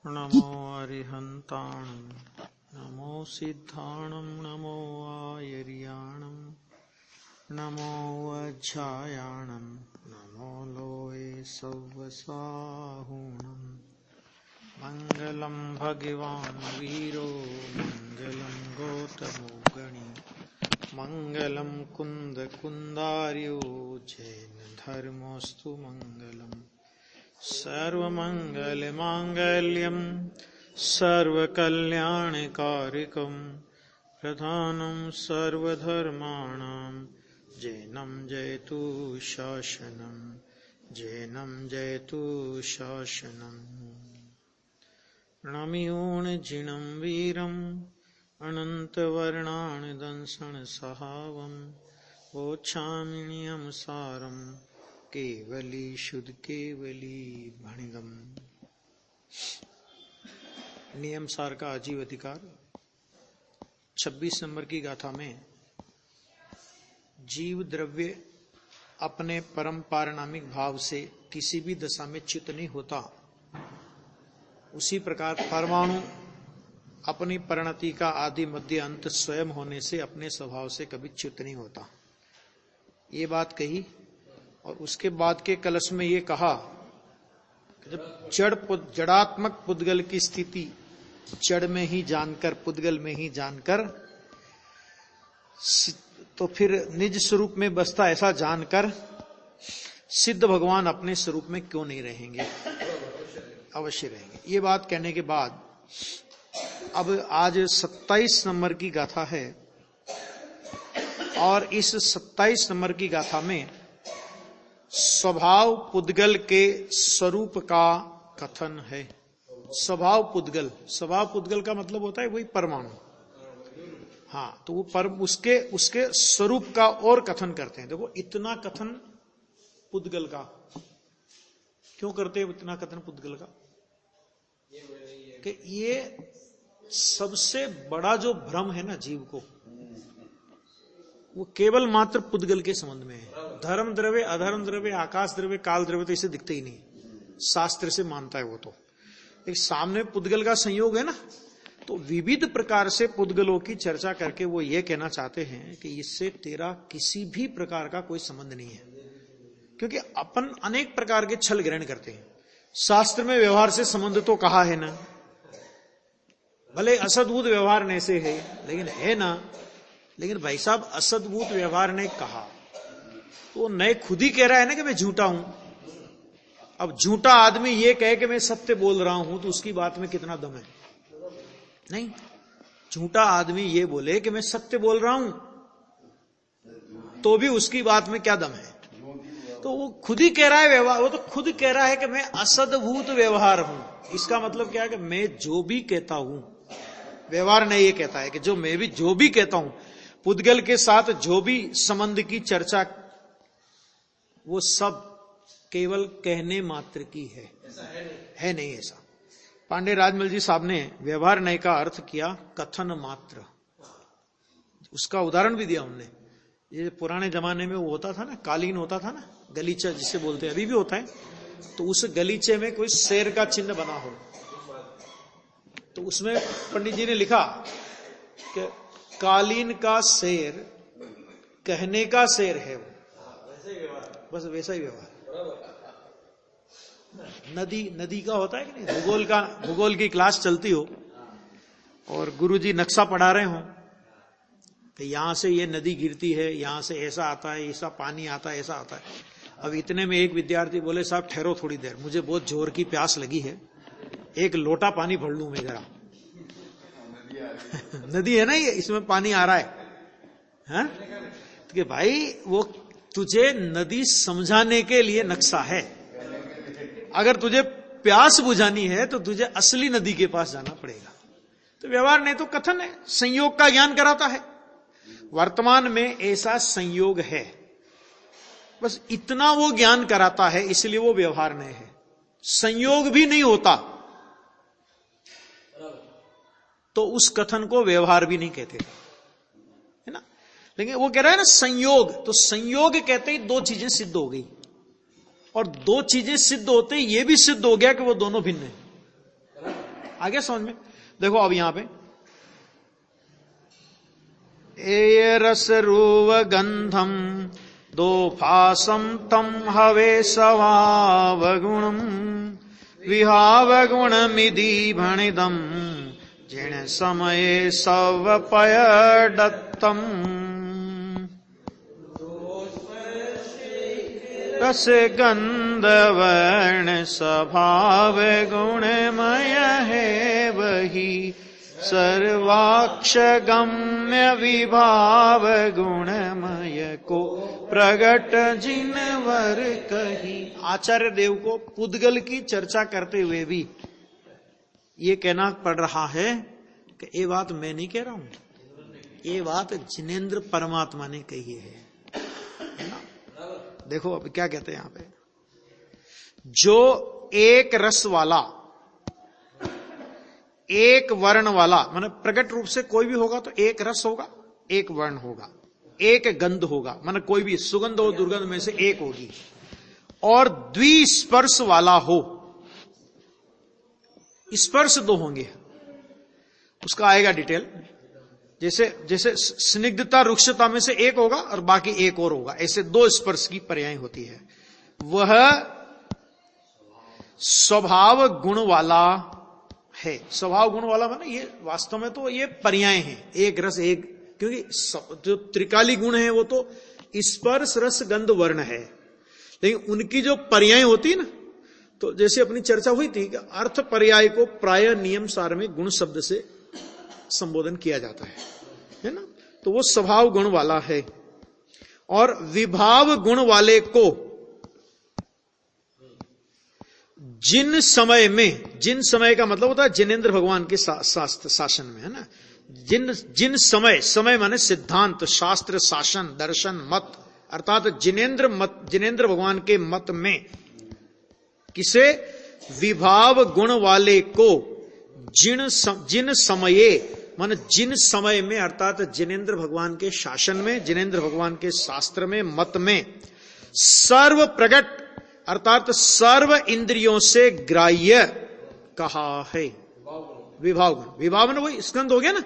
नमो अरिहन्ताणं नमो सिद्धाणं नमो आयर्याणं नमो वज्झायाणं नमो लोये सव्वसाहुणं मङ्गलं भगवान् वीरो मङ्गलं गौतमो गणी मङ्गलं कुन्दकुन्दार्यो जैन धर्मोऽस्तु मङ्गलम् सर्वमङ्गलमाङ्गल्यं सर्वकल्याणकारिकं प्रधानं सर्वधर्माणां जैनं जयतु शासनं जैनं जयतु शासनं प्रणम्योऽजिनं वीरम् अनन्तवर्णान् दंसनसहावं वोच्छामिण्यं सारम् केवली शुद्ध केवली भणिगम। नियम सार का आजीव अधिकार 26 नंबर की गाथा में जीव द्रव्य अपने परम पारणामिक भाव से किसी भी दशा में च्युत नहीं होता, उसी प्रकार परमाणु अपनी परिणति का आदि मध्य अंत स्वयं होने से अपने स्वभाव से कभी च्युत नहीं होता। ये बात कही और उसके बाद के कलश में ये कहा कि जब जड़ात्मक पुद्गल की स्थिति जड़ में ही जानकर, पुद्गल में ही जानकर, तो फिर निज स्वरूप में बसता ऐसा जानकर सिद्ध भगवान अपने स्वरूप में क्यों नहीं रहेंगे? अवश्य रहेंगे। ये बात कहने के बाद अब आज 27 नंबर की गाथा है और इस 27 नंबर की गाथा में स्वभाव पुद्गल के स्वरूप का कथन है। स्वभाव पुद्गल, स्वभाव पुद्गल का मतलब होता है वही परमाणु। हाँ, तो वो उसके स्वरूप का और कथन करते हैं। देखो, इतना कथन पुद्गल का क्यों करते हैं? इतना कथन पुद्गल का कि ये सबसे बड़ा जो भ्रम है ना जीव को, वो केवल मात्र पुद्गल के संबंध में है। धर्म द्रव्य, अधर्म द्रव्य, आकाश द्रव्य, काल द्रव्य तो इसे दिखते ही नहीं, शास्त्र से मानता है वो। तो एक सामने पुद्गल का संयोग है ना, तो विविध प्रकार से पुद्गलों की चर्चा करके वो ये कहना चाहते हैं कि इससे तेरा किसी भी प्रकार का कोई संबंध नहीं है, क्योंकि अपन अनेक प्रकार के छल ग्रहण करते हैं। शास्त्र में व्यवहार से संबंध तो कहा है ना, भले असद्भुत व्यवहार ने से है लेकिन है ना। लेकिन भाई साहब, असद्भुत व्यवहार ने कहा तो नए खुद ही कह रहा है ना कि मैं झूठा हूं। अब झूठा आदमी ये कहे कि मैं सत्य बोल रहा हूं तो उसकी बात में कितना दम है? नहीं, झूठा आदमी ये बोले कि मैं सत्य बोल रहा हूं तो भी उसकी बात में क्या दम है? तो वो खुद ही कह रहा है व्यवहार, वो तो खुद कह रहा है कि मैं असद्भुत व्यवहार हूं। इसका मतलब क्या है कि मैं जो भी कहता हूं, व्यवहार ने ये कहता है कि जो मैं भी जो भी कहता हूं, पुद्गल के साथ जो भी संबंध की चर्चा, वो सब केवल कहने मात्र की है, है नहीं ऐसा। पांडे राजमल जी साहब ने व्यवहार नय का अर्थ किया कथन मात्र। उसका उदाहरण भी दिया उनने। ये पुराने जमाने में वो होता था ना, कालीन होता था ना, गलीचा जिसे बोलते हैं, अभी भी होता है। तो उस गलीचे में कोई शेर का चिन्ह बना हो तो उसमें पंडित जी ने लिखा कि कालीन का शेर कहने का शेर है वो, बस वैसा ही व्यवहार। नदी का होता है कि नहीं, भूगोल की क्लास चलती हो और गुरुजी नक्शा पढ़ा रहे हो कि यहां से ये नदी गिरती है, यहां से ऐसा आता है, ऐसा पानी आता है, ऐसा आता है। अब इतने में एक विद्यार्थी बोले, साहब ठहरो थोड़ी देर, मुझे बहुत जोर की प्यास लगी है, एक लोटा पानी भर लूं मैं जरा। नदी है ना ये, इसमें पानी आ रहा है, हाँ? तो कि भाई वो तुझे नदी समझाने के लिए नक्शा है, अगर तुझे प्यास बुझानी है तो तुझे असली नदी के पास जाना पड़ेगा। तो व्यवहार नहीं तो कथन है, संयोग का ज्ञान कराता है। वर्तमान में ऐसा संयोग है, बस इतना वो ज्ञान कराता है, इसलिए वो व्यवहार नहीं है। संयोग भी नहीं होता तो उस कथन को व्यवहार भी नहीं कहते, है ना। लेकिन वो कह रहा है ना संयोग, तो संयोग कहते ही दो चीजें सिद्ध हो गई, और दो चीजें सिद्ध होते ही ये भी सिद्ध हो गया कि वो दोनों भिन्न है। आ गया समझ में? देखो अब यहां पे ए रस रूव गंधम दो फासम तम हवे सवावगुणम विहावगुणमिति भणिदम जिण समये सवपय दत्तम रस गंध वर्ण स्वभाव गुणमय है वही सर्वाक्ष गम्य विभाव गुणमय को प्रगट जिनवर कही। आचार्य देव को पुद्गल की चर्चा करते हुए भी ये कहना पड़ रहा है कि ये बात मैं नहीं कह रहा हूं, ये बात जिनेंद्र परमात्मा ने कही है ना? देखो अब क्या कहते हैं यहां पे, जो एक रस वाला एक वर्ण वाला, माने प्रकट रूप से कोई भी होगा तो एक रस होगा, एक वर्ण होगा, एक गंध होगा, माने कोई भी सुगंध और दुर्गंध में से एक होगी, और द्विस्पर्श वाला हो, स्पर्श दो होंगे, उसका आएगा डिटेल। जैसे जैसे स्निग्धता रुक्षता में से एक होगा और बाकी एक और होगा, ऐसे दो स्पर्श की पर्याय होती है। वह स्वभाव गुण वाला है। स्वभाव गुण वाला माने ये वास्तव में तो ये पर्याय हैं, एक रस एक, क्योंकि जो त्रिकाली गुण है वो तो स्पर्श रस गंध वर्ण है, लेकिन उनकी जो पर्याय होती है ना, तो जैसे अपनी चर्चा हुई थी कि अर्थ पर्याय को प्राय नियम सार में गुण शब्द से संबोधन किया जाता है ना? तो वो स्वभाव गुण वाला है। और विभाव गुण वाले को जिन समय में, जिन समय का मतलब होता है जिनेंद्र भगवान के शासन में, है ना? जिन समय, समय माने सिद्धांत, शास्त्र, शासन, दर्शन, मत, अर्थात जिनेंद्र भगवान के मत में किसे विभाव गुण वाले को जिन समये, माने जिन समय में, अर्थात जिनेंद्र भगवान के शासन में, जिनेंद्र भगवान के शास्त्र में, मत में सर्व प्रगट अर्थात सर्व इंद्रियों से ग्राह्य कहा है। विभाव गुण, विभाव में वही स्कंद हो गया ना,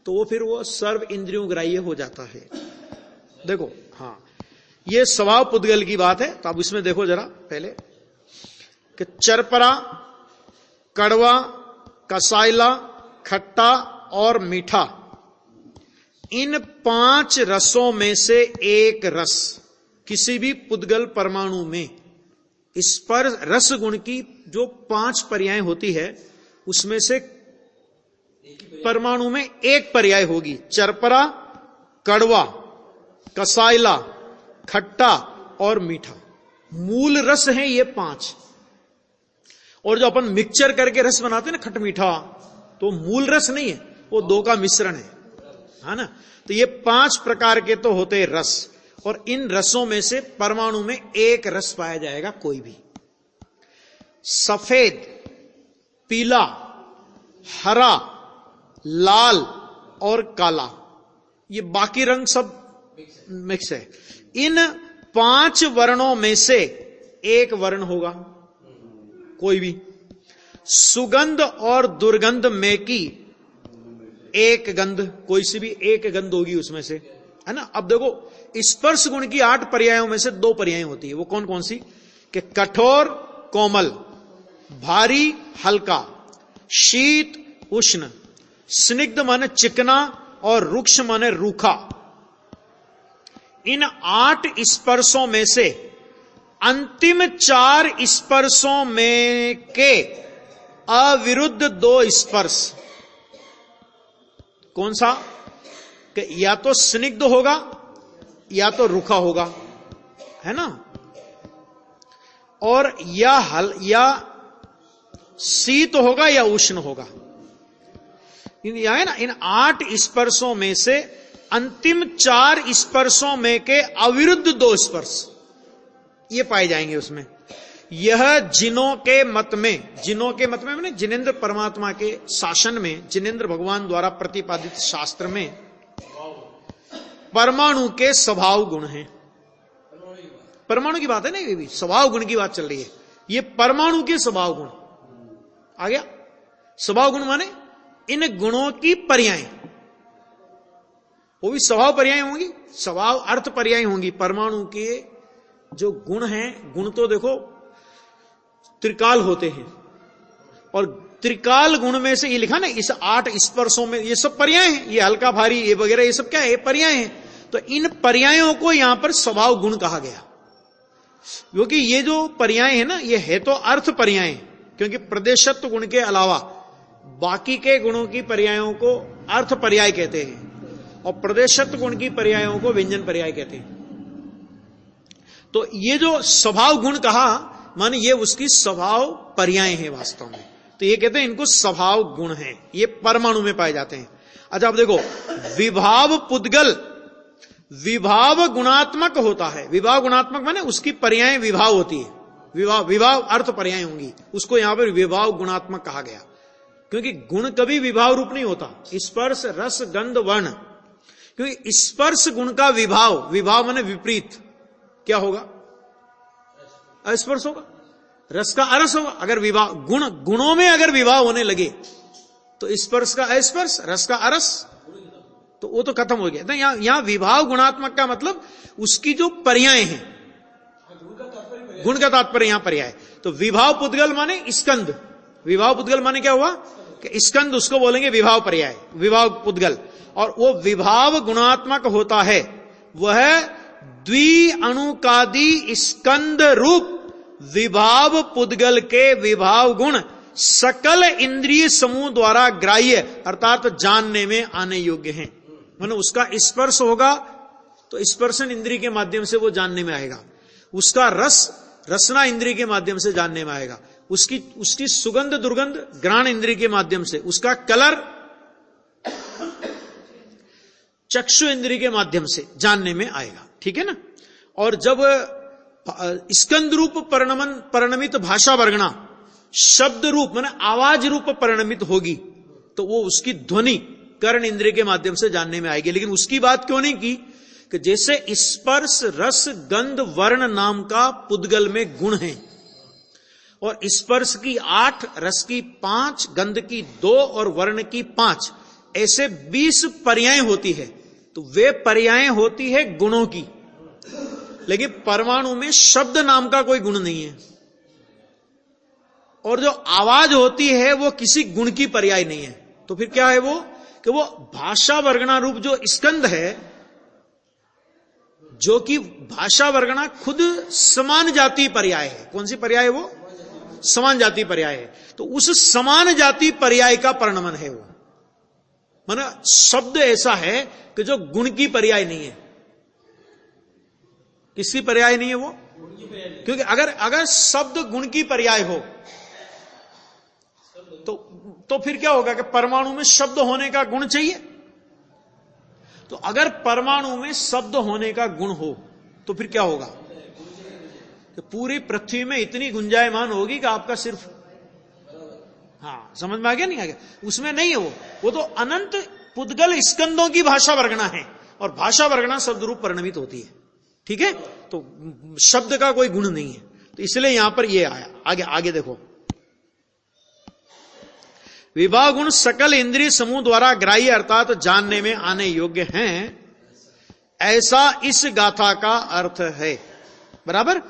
तो वो फिर वो सर्व इंद्रियों ग्राह्य हो जाता है। देखो हाँ, ये स्वभाव पुद्गल की बात है। तो अब इसमें देखो जरा पहले कि चरपरा, कड़वा, कसाइला, खट्टा और मीठा, इन 5 रसों में से एक रस किसी भी पुद्गल परमाणु में स्पर्श रस गुण की जो 5 पर्याय होती है उसमें से परमाणु में एक पर्याय होगी। चरपरा, कड़वा, कसाइला, खट्टा और मीठा, मूल रस हैं ये 5। और जो अपन मिक्सचर करके रस बनाते हैं ना, खट मीठा, तो मूल रस नहीं है, वो 2 का मिश्रण है ना? तो ये 5 प्रकार के तो होते हैं रस, और इन रसों में से परमाणु में एक रस पाया जाएगा कोई भी। सफेद, पीला, हरा, लाल और काला, ये बाकी रंग सब मिक्स है। इन 5 वर्णों में से एक वर्ण होगा कोई भी। सुगंध और दुर्गंध में की एक गंध, कोई सी भी एक गंध होगी उसमें से, है ना? अब देखो स्पर्श गुण की 8 पर्यायों में से 2 पर्याय होती है, वो कौन कौन सी? कि कठोर कोमल, भारी हल्का, शीत उष्ण, स्निग्ध माने चिकना और रुक्ष माने रूखा। इन 8 स्पर्शों में से अंतिम 4 स्पर्शों में के अविरुद्ध 2 स्पर्श, कौन सा? कि या तो स्निग्ध होगा या तो रुखा होगा, है ना? और या शीत होगा या उष्ण होगा। यह है ना, इन 8 स्पर्शों में से अंतिम 4 स्पर्शों में के अविरुद्ध 2 स्पर्श ये पाए जाएंगे उसमें। यह जिनों के मत में मैंने जिनेंद्र परमात्मा के शासन में, जिनेंद्र भगवान द्वारा प्रतिपादित शास्त्र में परमाणु के स्वभाव गुण हैं। परमाणु की बात है ना, ये भी स्वभाव गुण की बात चल रही है। ये परमाणु के स्वभाव गुण आ गया। स्वभाव गुण माने इन गुणों की पर्याय, वो भी स्वभाव पर्याय होंगी, स्वभाव अर्थ पर्याय होंगी। परमाणु के जो गुण हैं, गुण तो देखो त्रिकाल होते हैं, और त्रिकाल गुण में से ये लिखा ना, इस 8 स्पर्शों में ये सब पर्याय हैं, ये हल्का भारी ये वगैरह ये सब क्या है, ये पर्याय हैं। तो इन पर्यायों को यहां पर स्वभाव गुण कहा गया, क्योंकि ये जो पर्याय है ना, ये है तो अर्थ पर्याय, क्योंकि प्रदेशत्व गुण के अलावा बाकी के गुणों की पर्यायों को अर्थ पर्याय कहते हैं, और प्रदेशत्व गुण की पर्यायों को व्यंजन पर्याय कहते हैं। तो ये जो स्वभाव गुण कहा, माने ये उसकी स्वभाव पर्याय है वास्तव में, तो ये कहते हैं इनको स्वभाव गुण है, ये परमाणु में पाए जाते हैं। अच्छा अब देखो, विभाव पुद्गल, विभाव गुणात्मक होता है। विभाव गुणात्मक माने उसकी पर्याय विभाव होती है, विभाव अर्थ पर्याय होंगी, उसको यहां पर विभाव गुणात्मक कहा गया, क्योंकि गुण कभी विभाव रूप नहीं होता। स्पर्श रस गंध वर्ण, क्योंकि स्पर्श गुण का विभाव माने विपरीत क्या होगा, अस्पर्श होगा, रस का अरस होगा। अगर विभाव गुणों में अगर विभाव होने लगे तो स्पर्श का अस्पर्श, रस का अरस, तो वो तो खत्म हो गया। तो यहां विभाव गुणात्मक का मतलब उसकी जो पर्याय हैं, गुण का तात्पर्य यहां पर्याय। तो विभाव पुद्गल माने स्कंद, विभाव पुद्गल माने क्या हुआ कि स्कंद, उसको बोलेंगे विभाव पर्याय, विभाव पुद्गल। और वो विभाव गुणात्मक होता है, वह द्वि अणुकादि स्कंद रूप विभाव पुद्गल के विभाव गुण सकल इंद्रिय समूह द्वारा ग्राह्य अर्थात जानने में आने योग्य हैं। माने उसका स्पर्श होगा तो स्पर्शन इंद्रिय के माध्यम से वो जानने में आएगा, उसका रसना इंद्रिय के माध्यम से जानने में आएगा, उसकी सुगंध दुर्गंध घ्राण इंद्रिय के माध्यम से, उसका कलर चक्षु इंद्रिय के माध्यम से जानने में आएगा, ठीक है ना। और जब स्कंद रूप परिणमित भाषा वर्गणा शब्द रूप माने आवाज रूप परिणमित होगी, तो वो उसकी ध्वनि कर्ण इंद्रिय के माध्यम से जानने में आएगी। लेकिन उसकी बात क्यों नहीं की कि जैसे स्पर्श रस गंध वर्ण नाम का पुद्गल में गुण है, और स्पर्श की 8, रस की 5, गंध की 2 और वर्ण की 5, ऐसे 20 पर्याय होती है। तो वे पर्याय होती है गुणों की, लेकिन परमाणु में शब्द नाम का कोई गुण नहीं है, और जो आवाज होती है वो किसी गुण की पर्याय नहीं है। तो फिर क्या है वो कि वो भाषा वर्गणा रूप जो स्कंद है, जो कि भाषा वर्गणा खुद समान जाति पर्याय है। कौन सी पर्याय है वो? समान जाति पर्याय है। तो उस समान जाति पर्याय का परिणमन है वो, माना शब्द ऐसा है कि जो गुण की पर्याय नहीं है। किसकी पर्याय नहीं है वो? क्योंकि अगर शब्द गुण की पर्याय हो तो फिर क्या होगा कि परमाणु में शब्द होने का गुण चाहिए। तो अगर परमाणु में शब्द होने का गुण हो तो फिर क्या होगा कि पूरी पृथ्वी में इतनी गुंजायमान होगी कि आपका सिर्फ, हाँ समझ में आ गया नहीं आ गया? उसमें नहीं है वो तो अनंत पुद्गल स्कंदों की भाषा वर्गणा है, और भाषा वर्गणा शब्द रूप परिणमित होती है, ठीक है। तो शब्द का कोई गुण नहीं है, तो इसलिए यहां पर ये आया। आगे देखो, विभाव गुण सकल इंद्रिय समूह द्वारा ग्राह्य अर्थात जानने में आने योग्य हैं, ऐसा इस गाथा का अर्थ है। बराबर,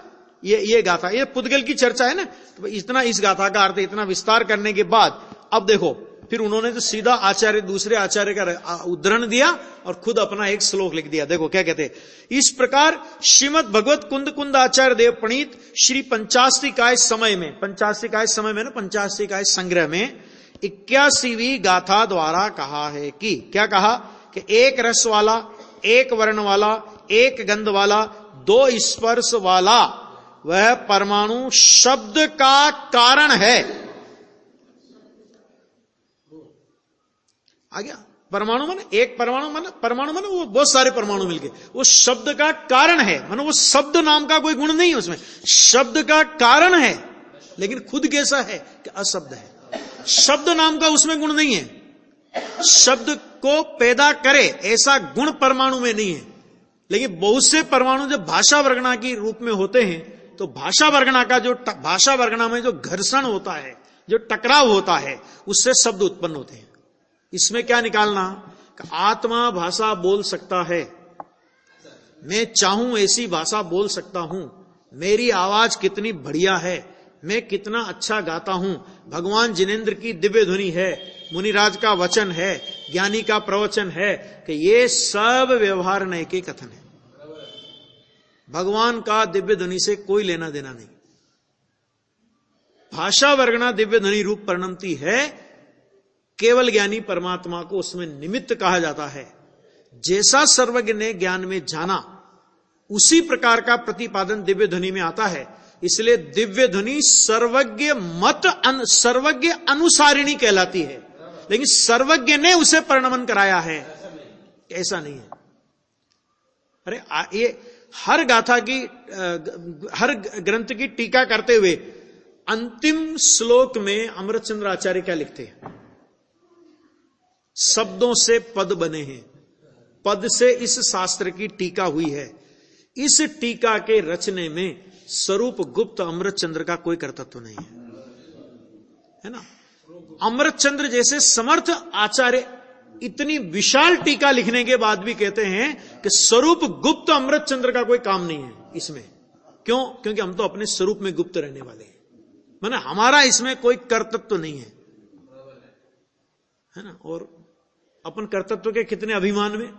ये गाथा, ये पुद्गल की चर्चा है ना, तो इतना इस गाथा का अर्थ, इतना विस्तार करने के बाद अब देखो फिर उन्होंने तो सीधा दूसरे आचार्य का उद्धरण दिया और खुद अपना एक श्लोक लिख दिया। देखो क्या कहते हैं, इस प्रकार श्रीमद भगवत कुंद आचार्य देव प्रणीत श्री पंचास्तिकाय समय में, पंचास्तिकाय समय में ना, पंचास्तिकाय संग्रह में 81वीं गाथा द्वारा कहा है कि, क्या कहा कि एक रस वाला, एक वर्ण वाला, एक गंध वाला, 2 स्पर्श वाला वह परमाणु शब्द का कारण है। आ गया? परमाणु माने एक परमाणु माने वो बहुत सारे परमाणु मिलके वो शब्द का कारण है। माने वो शब्द नाम का कोई गुण नहीं है उसमें, शब्द का कारण है, लेकिन खुद कैसा है कि अशब्द है। शब्द नाम का उसमें गुण नहीं है, शब्द को पैदा करे ऐसा गुण परमाणु में नहीं है। लेकिन बहुत से परमाणु जब भाषा वर्गणा की रूप में होते हैं, तो भाषा वर्गणा का जो भाषा वर्गणा में जो घर्षण होता है, जो टकराव होता है उससे शब्द उत्पन्न होते हैं। इसमें क्या निकालना, आत्मा भाषा बोल सकता है, मैं चाहूं ऐसी भाषा बोल सकता हूं, मेरी आवाज कितनी बढ़िया है, मैं कितना अच्छा गाता हूं, भगवान जिनेंद्र की दिव्य ध्वनि है, मुनिराज का वचन है, ज्ञानी का प्रवचन है, कि ये सब व्यवहार नय के कथन है। भगवान का दिव्य ध्वनि से कोई लेना देना नहीं। भाषा वर्गणा दिव्य ध्वनि रूप परिणमती है, केवल ज्ञानी परमात्मा को उसमें निमित्त कहा जाता है। जैसा सर्वज्ञ ने ज्ञान में जाना उसी प्रकार का प्रतिपादन दिव्य ध्वनि में आता है। इसलिए दिव्य ध्वनि सर्वज्ञ सर्वज्ञ अनुसारिणी कहलाती है, लेकिन सर्वज्ञ ने उसे परिणमन कराया है ऐसा नहीं है। अरे ये हर गाथा की हर ग्रंथ की टीका करते हुए अंतिम श्लोक में अमृतचंद्र आचार्य क्या लिखते हैं, शब्दों से पद बने हैं, पद से इस शास्त्र की टीका हुई है। इस टीका के रचने में स्वरूप गुप्त अमृतचंद्र का कोई कर्तव्य नहीं है ना। अमृतचंद्र जैसे समर्थ आचार्य इतनी विशाल टीका लिखने के बाद भी कहते हैं कि स्वरूप गुप्त अमृतचंद्र का कोई काम नहीं है इसमें। क्यों? क्योंकि हम तो अपने स्वरूप में गुप्त रहने वाले हैं, माने हमारा इसमें कोई कर्तव्य नहीं है ना। और अपन कर्तव्य के कितने अभिमान में,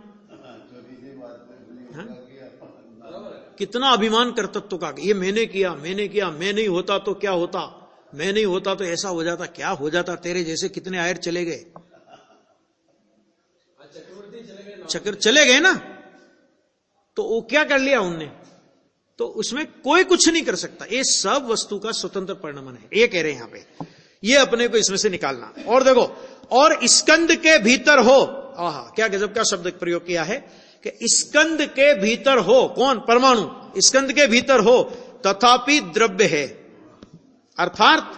कितना अभिमान कर्तव्य का, ये मैंने किया, मैं नहीं होता तो क्या होता, मैं नहीं होता तो ऐसा हो जाता, क्या हो जाता, तेरे जैसे कितने आयर चले गए, चक्र चले गए ना, तो वो क्या कर लिया उनने, तो उसमें कोई कुछ नहीं कर सकता। ये सब वस्तु का स्वतंत्र परिणमन है, ये कह रहे हैं यहां पे। ये अपने को इसमें से निकालना। और देखो, और स्कंद के भीतर हो, आहा क्या गजब का शब्द प्रयोग किया है कि स्कंद के भीतर हो, कौन? परमाणु स्कंद के भीतर हो, तथापि द्रव्य है, अर्थात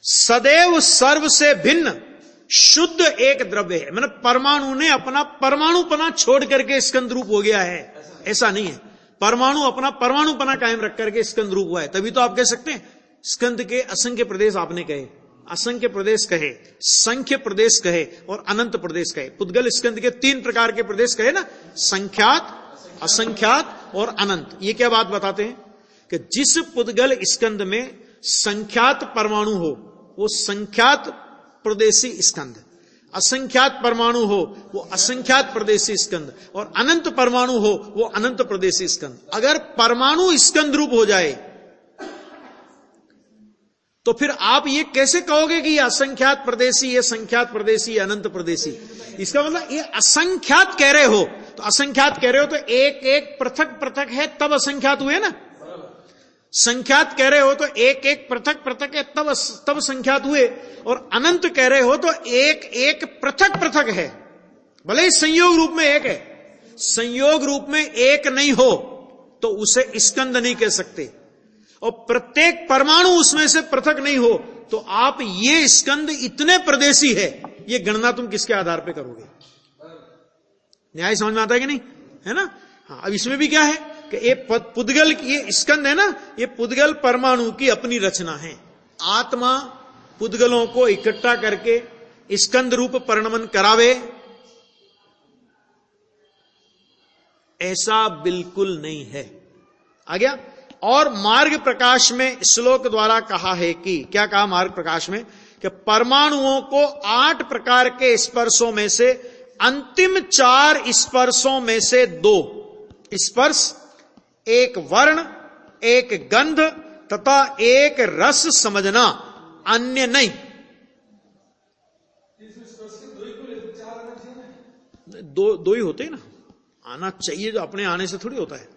सदैव सर्व से भिन्न शुद्ध एक द्रव्य है। मतलब परमाणु ने अपना परमाणुपना छोड़ करके स्कंद रूप हो गया है, ऐसा नहीं है। परमाणु अपना परमाणुपना कायम रख करके स्कंद रूप हुआ है। तभी तो आप कह सकते हैं स्कंद के असंख्य प्रदेश आपने कहे, असंख्य प्रदेश कहे, संख्य प्रदेश कहे और अनंत प्रदेश कहे। पुद्गल स्कंद के 3 प्रकार के प्रदेश कहे ना, संख्यात, असंख्यात और अनंत। ये क्या बात बताते हैं कि जिस पुद्गल स्कंद में संख्यात परमाणु हो वो संख्यात प्रदेशी स्कंद, असंख्यात परमाणु हो वो असंख्यात प्रदेशी स्कंद, और अनंत परमाणु हो वो अनंत प्रदेशी स्कंद। अगर परमाणु स्कंद रूप हो जाए तो फिर आप ये कैसे कहोगे कि ये असंख्यात प्रदेशी, ये संख्यात प्रदेशी, अनंत प्रदेशी? इसका मतलब ये असंख्यात कह रहे हो, तो असंख्यात कह रहे हो तो एक एक पृथक पृथक है तब असंख्यात हुए ना। संख्यात कह रहे हो तो एक एक पृथक पृथक है तब संख्यात हुए, और अनंत कह रहे हो तो एक एक पृथक पृथक है, भले ही संयोग रूप में एक है। संयोग रूप में एक नहीं हो तो उसे स्कंद नहीं कह सकते, और प्रत्येक परमाणु उसमें से पृथक नहीं हो तो आप ये स्कंद इतने प्रदेशी है, ये गणना तुम किसके आधार पे करोगे? न्याय समझ में आता है कि नहीं, है ना। हाँ, अब इसमें भी क्या है कि ये पुद्गल, ये स्कंद है ना, ये पुद्गल परमाणु की अपनी रचना है। आत्मा पुद्गलों को इकट्ठा करके स्कंद रूप परिणमन करावे, ऐसा बिल्कुल नहीं है। आ गया। और मार्ग प्रकाश में श्लोक द्वारा कहा है कि, क्या कहा मार्ग प्रकाश में, कि परमाणुओं को 8 प्रकार के स्पर्शों में से अंतिम 4 स्पर्शों में से 2 स्पर्श, एक वर्ण, एक गंध तथा एक रस समझना, अन्य नहीं। दो ही होते हैं ना, आना चाहिए, जो अपने आने से थोड़ी होता है।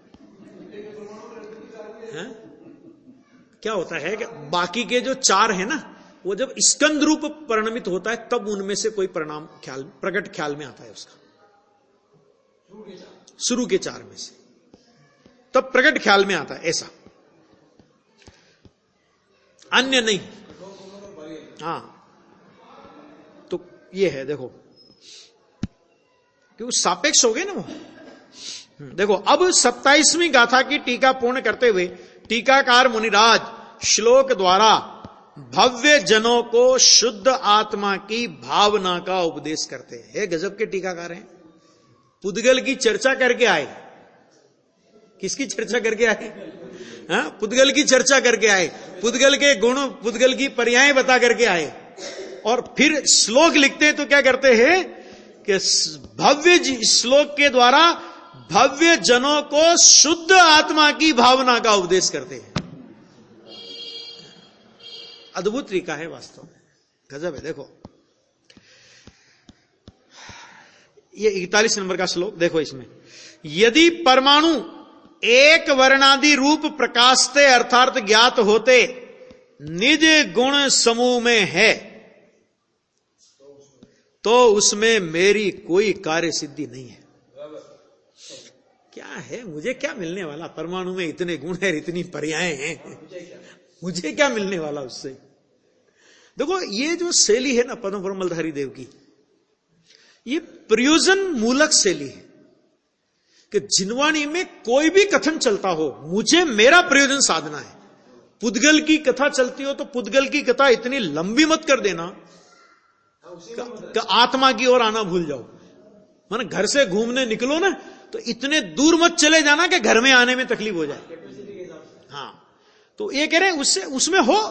क्या होता है कि बाकी के जो 4 है ना, वो जब स्कंद रूप परिणमित होता है तब उनमें से कोई परिणाम प्रकट ख्याल में आता है उसका, शुरू के 4 में से तब प्रकट ख्याल में आता है, ऐसा, अन्य नहीं। हाँ, तो ये है, देखो क्योंकि सापेक्ष हो गए ना वो। देखो, अब 27वीं गाथा की टीका पूर्ण करते हुए टीकाकार मुनिराज श्लोक द्वारा भव्य जनों को शुद्ध आत्मा की भावना का उपदेश करते हैं। हे गजब के टीकाकार हैं। पुद्गल की चर्चा करके आए। किसकी चर्चा करके आए? हाँ, पुद्गल की चर्चा करके आए, पुद्गल के गुण, पुद्गल की पर्याय बता करके आए, और फिर श्लोक लिखते हैं तो क्या करते हैं कि भव्य श्लोक के द्वारा भव्य जनों को शुद्ध आत्मा की भावना का उपदेश करते हैं। अद्भुत तरीका है वास्तव में, गजब है। देखो ये 41 नंबर का श्लोक देखो, इसमें यदि परमाणु एक वर्णादि रूप प्रकाशते अर्थात ज्ञात होते निज गुण समूह में है तो उसमें मेरी कोई कार्य सिद्धि नहीं है। क्या है, मुझे क्या मिलने वाला? परमाणु में इतने गुण है, इतनी पर्याय हैं, मुझे क्या मिलने वाला उससे? देखो ये जो शैली है ना पद्म परमलधारी देव की, ये प्रयोजन मूलक शैली है कि जिनवाणी में कोई भी कथन चलता हो, मुझे मेरा प्रयोजन साधना है। पुद्गल की कथा चलती हो तो पुद्गल की कथा इतनी लंबी मत कर देना कि आत्मा की ओर आना भूल जाओ। माने घर से घूमने निकलो ना तो इतने दूर मत चले जाना कि घर में आने में तकलीफ हो जाए। हाँ, तो ये कह रहे उससे उसमें हो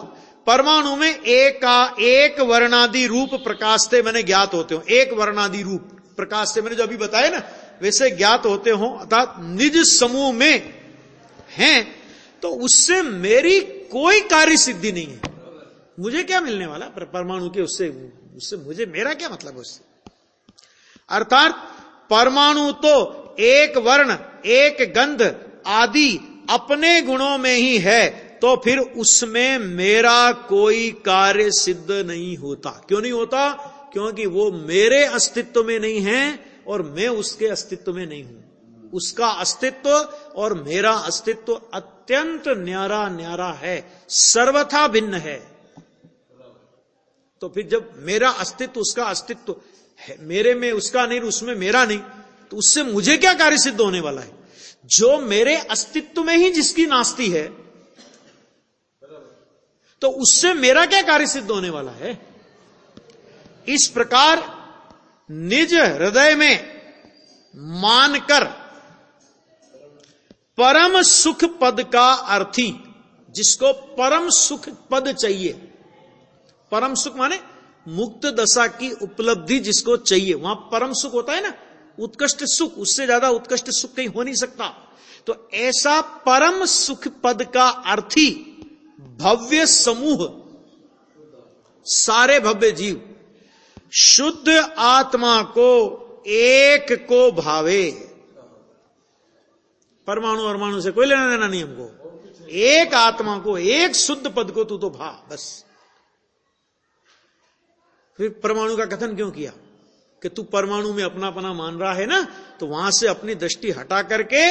परमाणु में एक वर्णादि रूप प्रकाशते मैंने ज्ञात होते हो, एक वर्णादि रूप प्रकाशते मैंने जो अभी बताया ना वैसे ज्ञात होते हो, अर्थात निज समूह में हैं, तो उससे मेरी कोई कार्य सिद्धि नहीं है। मुझे क्या मिलने वाला परमाणु के उससे मुझे मेरा क्या मतलब उससे? अर्थात परमाणु तो एक वर्ण एक गंध आदि अपने गुणों में ही है, तो फिर उसमें मेरा कोई कार्य सिद्ध नहीं होता। क्यों नहीं होता? क्योंकि वो मेरे अस्तित्व में नहीं है और मैं उसके अस्तित्व में नहीं हूं। उसका अस्तित्व और मेरा अस्तित्व अत्यंत न्यारा न्यारा है, सर्वथा भिन्न है। तो फिर जब मेरा अस्तित्व उसका अस्तित्व है, मेरे में उसका नहीं उसमें मेरा नहीं, तो उससे मुझे क्या कार्य सिद्ध होने वाला है? जो मेरे अस्तित्व में ही जिसकी नास्ती है तो उससे मेरा क्या कार्य सिद्ध होने वाला है? इस प्रकार निज हृदय में मानकर परम सुख पद का अर्थी, जिसको परम सुख पद चाहिए, परम सुख माने मुक्त दशा की उपलब्धि जिसको चाहिए, वहां परम सुख होता है ना, उत्कृष्ट सुख, उससे ज्यादा उत्कृष्ट सुख कहीं हो नहीं सकता। तो ऐसा परम सुख पद का अर्थी भव्य समूह, सारे भव्य जीव शुद्ध आत्मा को एक को भावे। परमाणु परमाणु से कोई लेना देना नहीं हमको, एक आत्मा को, एक शुद्ध पद को तू तो भा, बस। फिर परमाणु का कथन क्यों किया कि तू परमाणु में अपनापना मान रहा है ना, तो वहां से अपनी दृष्टि हटा करके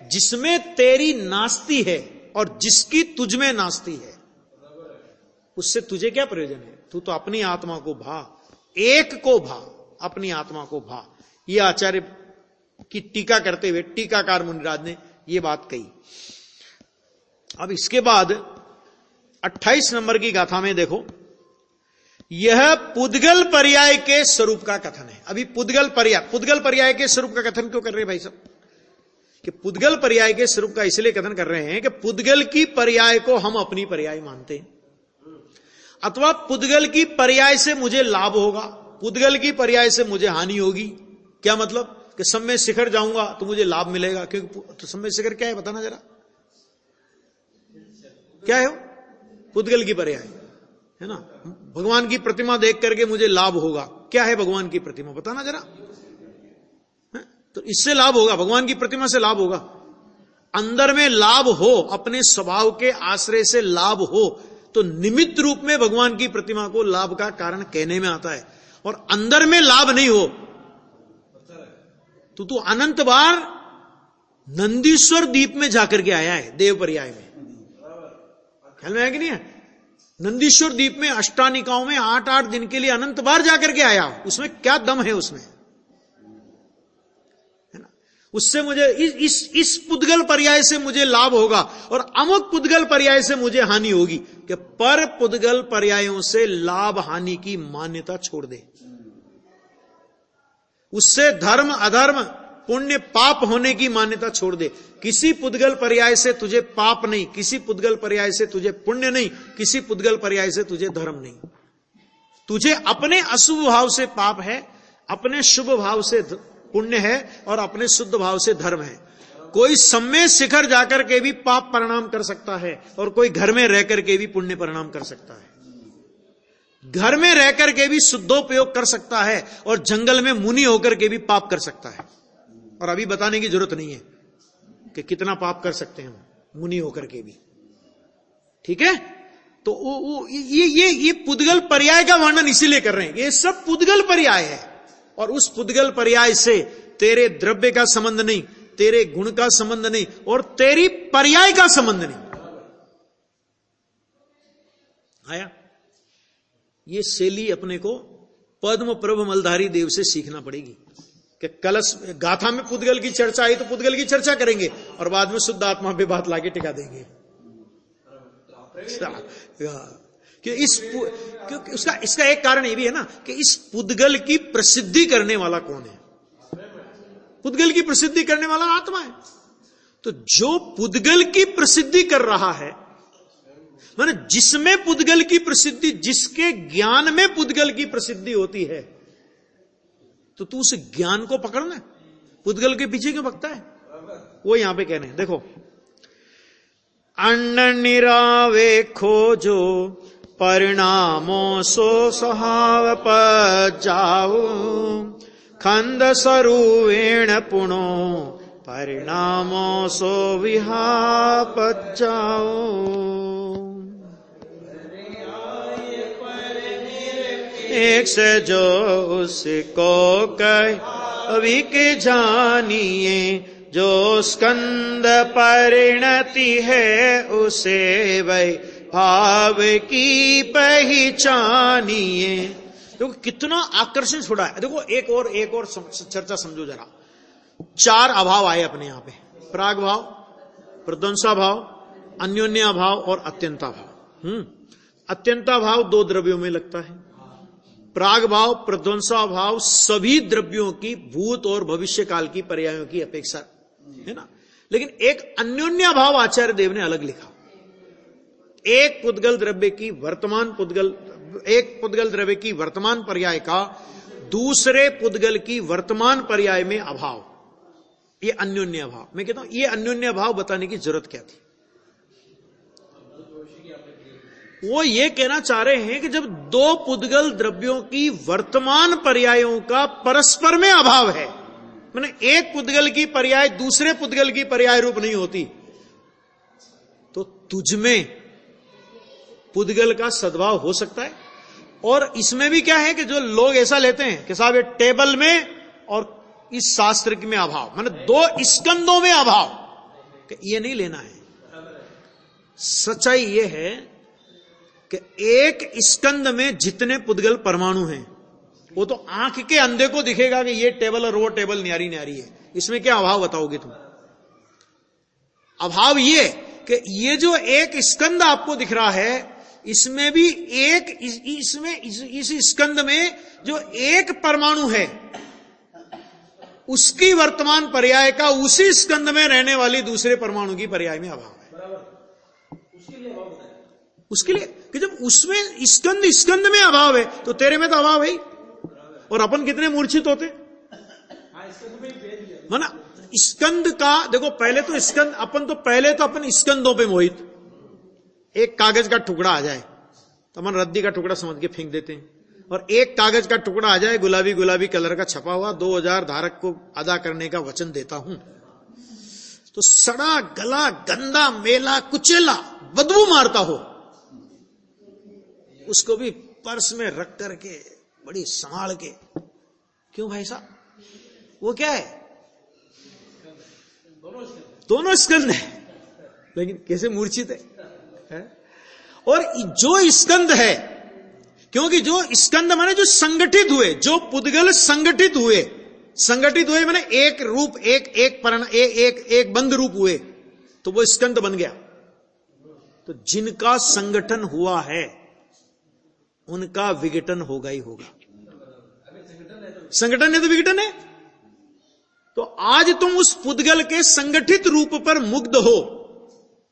जिसमें तेरी नास्ती है और जिसकी तुझ में नास्ती है उससे तुझे क्या प्रयोजन है? तू तो अपनी आत्मा को भा, एक को भा, अपनी आत्मा को भा। ये आचार्य की टीका करते हुए टीकाकार मुनिराज ने ये बात कही। अब इसके बाद 28 नंबर की गाथा में देखो, यह पुद्गल पर्याय के स्वरूप का कथन है। अभी पुद्गल पर्याय के स्वरूप का कथन क्यों कर रहे हैं भाई साहब? कि पुद्गल पर्याय के स्वरूप का इसलिए कथन कर रहे हैं कि पुद्गल की पर्याय को हम अपनी पर्याय मानते हैं, अथवा पुद्गल की पर्याय से मुझे लाभ होगा, पुद्गल की पर्याय से मुझे हानि होगी। क्या मतलब? कि समय शिखर जाऊंगा तो मुझे लाभ मिलेगा, क्योंकि तो समय शिखर क्या है बताना जरा, क्या है? पुद्गल की पर्याय है ना। भगवान की प्रतिमा देख करके मुझे लाभ होगा, क्या है भगवान की प्रतिमा बताना जरा। तो इससे लाभ होगा, भगवान की प्रतिमा से लाभ होगा। अंदर में लाभ हो, अपने स्वभाव के आश्रय से लाभ हो, तो निमित्त रूप में भगवान की प्रतिमा को लाभ का कारण कहने में आता है। और अंदर में लाभ नहीं हो तो तू अनंत बार नंदीश्वर द्वीप में जाकर के आया है, देव पर्याय में, ख्याल में है कि नहीं है? नंदीश्वर द्वीप में अष्टानिकाओं में 8-8 दिन के लिए अनंत बार जाकर के आया, उसमें क्या दम है उसमें, है ना। उससे मुझे इस पुद्गल पर्याय से मुझे लाभ होगा और अमुक पुद्गल पर्याय से मुझे हानि होगी, कि पर पुद्गल पर्यायों से लाभ हानि की मान्यता छोड़ दे। उससे धर्म अधर्म पुण्य पाप होने की मान्यता छोड़ दे। किसी पुद्गल पर्याय से तुझे पाप नहीं, किसी पुद्गल पर्याय से तुझे पुण्य नहीं, किसी पुद्गल पर्याय से तुझे धर्म नहीं। तुझे अपने अशुभ भाव से पाप है, अपने शुभ भाव से पुण्य है और अपने शुद्ध भाव से धर्म है। कोई सम्मेय शिखर जाकर के भी पाप परिणाम कर सकता है और कोई घर में रह करके भी पुण्य परिणाम कर सकता है। घर में रह करके भी शुद्धोपयोग कर सकता है और जंगल में मुनि होकर के भी पाप कर सकता है। और अभी बताने की जरूरत नहीं है कि कितना पाप कर सकते हैं मुनि होकर के भी। ठीक है, तो ये पुद्गल पर्याय का वर्णन इसीलिए कर रहे हैं। ये सब पुद्गल पर्याय है और उस पुद्गल पर्याय से तेरे द्रव्य का संबंध नहीं, तेरे गुण का संबंध नहीं और तेरी पर्याय का संबंध नहीं। आया? ये शैली अपने को पद्म प्रभ मलधारी देव से सीखना पड़ेगी कि कलश गाथा में पुद्गल की चर्चा आई तो पुद्गल की चर्चा करेंगे और बाद में शुद्ध आत्मा पे बात लाके टिका देंगे। कि क्योंकि इसका एक कारण ये भी है ना कि इस पुद्गल की प्रसिद्धि करने वाला कौन है? पुद्गल की प्रसिद्धि करने वाला आत्मा है। तो जो पुद्गल की प्रसिद्धि कर रहा है, माने जिसमें पुद्गल की प्रसिद्धि, जिसके ज्ञान में पुद्गल की प्रसिद्धि होती है, तो तू उस ज्ञान को पकड़ना, पुद्गल के पीछे क्यों भगता है? वो यहां पे कह रहे हैं, देखो, अन्न निरावे खोजो परिणामों सो स्वभाव पर जाओ, खंद स्वरूपेण पुनो परिणामों सो विहाप जाओ। एक से जो उसको कह अभी के जानिए, जो स्कंद परिणति है उसे वही भाव की पहचानिए। देखो कितना आकर्षण छोड़ा है। देखो एक और चर्चा समझो जरा। 4 अभाव आए अपने यहां पे, प्राग भाव, प्रध्वंसा भाव, अन्योन्या भाव और अत्यंता भाव। अत्यंता भाव 2 द्रव्यों में लगता है। प्राग भाव, प्रध्वंसा भाव सभी द्रव्यों की भूत और भविष्य काल की पर्यायों की अपेक्षा है ना। लेकिन एक अन्योन्या भाव आचार्य देव ने अलग लिखा। एक पुद्गल द्रव्य की वर्तमान पर्याय का दूसरे पुद्गल की वर्तमान पर्याय में अभाव, ये अन्योन्या भाव। मैं कहता हूं ये अन्योन्या भाव बताने की जरूरत क्या थी? वो ये कहना चाह रहे हैं कि जब 2 पुद्गल द्रव्यों की वर्तमान पर्यायों का परस्पर में अभाव है, माने एक पुद्गल की पर्याय दूसरे पुद्गल की पर्याय रूप नहीं होती, तो तुझमें पुद्गल का सद्भाव हो सकता है। और इसमें भी क्या है कि जो लोग ऐसा लेते हैं कि साहब ये टेबल में और इस शास्त्र में अभाव, माने 2 स्कंदों में अभाव, ये नहीं लेना है। सच्चाई ये है कि एक स्कंद में जितने पुद्गल परमाणु हैं, वो तो आंख के अंधे को दिखेगा कि ये टेबल और वो टेबल न्यारी न्यारी है। इसमें क्या अभाव बताओगे तुम? अभाव ये कि ये जो एक स्कंद आपको दिख रहा है, इसमें भी इस स्कंद में जो एक परमाणु है, उसकी वर्तमान पर्याय का उसी स्कंद में रहने वाली दूसरे परमाणु की पर्याय में अभाव है। उसके लिए कि जब उसमें स्कंद में अभाव है तो तेरे में तो अभाव है ही। और अपन कितने मूर्छित होते, माना स्कंद का। देखो पहले तो स्कंद अपन स्कंदों पे मोहित। एक कागज का टुकड़ा आ जाए तो अपन रद्दी का टुकड़ा समझ के फेंक देते हैं, और एक कागज का टुकड़ा आ जाए गुलाबी कलर का छपा हुआ, 2000 धारक को अदा करने का वचन देता हूं, तो सड़ा गला गंदा मेला कुचेला बदबू मारता हो, उसको भी पर्स में रख करके बड़ी संभाल के। क्यों भाई साहब? वो क्या है? दोनों स्कंद है, लेकिन कैसे मूर्छित है? और जो स्कंद है, क्योंकि जो स्कंद माने जो संगठित हुए, जो पुद्गल संगठित हुए, संगठित हुए माने एक रूप, एक बंद रूप हुए, तो वो स्कंद बन गया। तो जिनका संगठन हुआ है उनका विघटन होगा ही होगा। संगठन है तो विघटन है। तो आज तुम उस पुद्गल के संगठित रूप पर मुग्ध हो,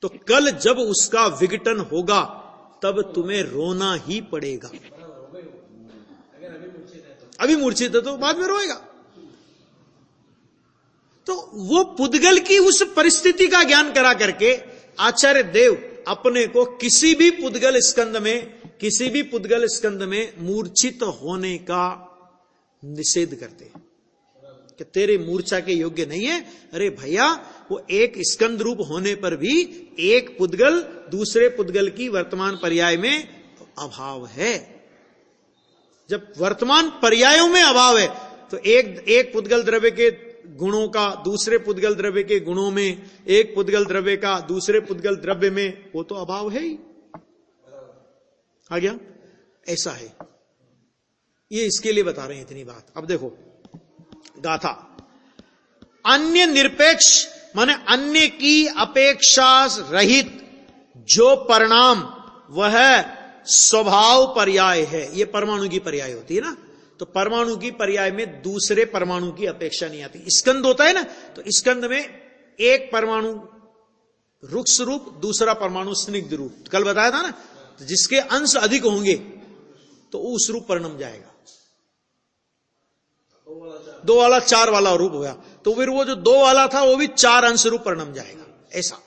तो कल जब उसका विघटन होगा तब तुम्हें रोना ही पड़ेगा। अभी मूर्छित है तो बाद में रोएगा। तो वो पुद्गल की उस परिस्थिति का ज्ञान करा करके आचार्य देव अपने को किसी भी पुद्गल स्कंद में मूर्छित होने का निषेध करते हैं कि तेरे मूर्छा के योग्य नहीं है। अरे भैया, वो एक स्कंद रूप होने पर भी एक पुद्गल दूसरे पुद्गल की वर्तमान पर्याय में अभाव है। जब वर्तमान पर्यायों में अभाव है तो एक पुद्गल द्रव्य के गुणों का दूसरे पुद्गल द्रव्य के गुणों में, एक पुद्गल द्रव्य का दूसरे पुद्गल द्रव्य में, वो तो अभाव है ही। आ गया? ऐसा है। ये इसके लिए बता रहे हैं इतनी बात। अब देखो गाथा, अन्य निरपेक्ष माने अन्य की अपेक्षा रहित जो परिणाम वह स्वभाव पर्याय है। ये परमाणु की पर्याय होती है ना, तो परमाणु की पर्याय में दूसरे परमाणु की अपेक्षा नहीं आती। स्कंद होता है ना, तो स्कंद में एक परमाणु रुक्ष रूप, दूसरा परमाणु स्निग्ध रूप, कल बताया था ना। तो जिसके अंश अधिक होंगे तो उस रूप परिणम जाएगा। 2 वाला 4 वाला रूप हो गया, तो फिर वो जो 2 वाला था वो भी 4 अंश रूप परिणम जाएगा। ऐसा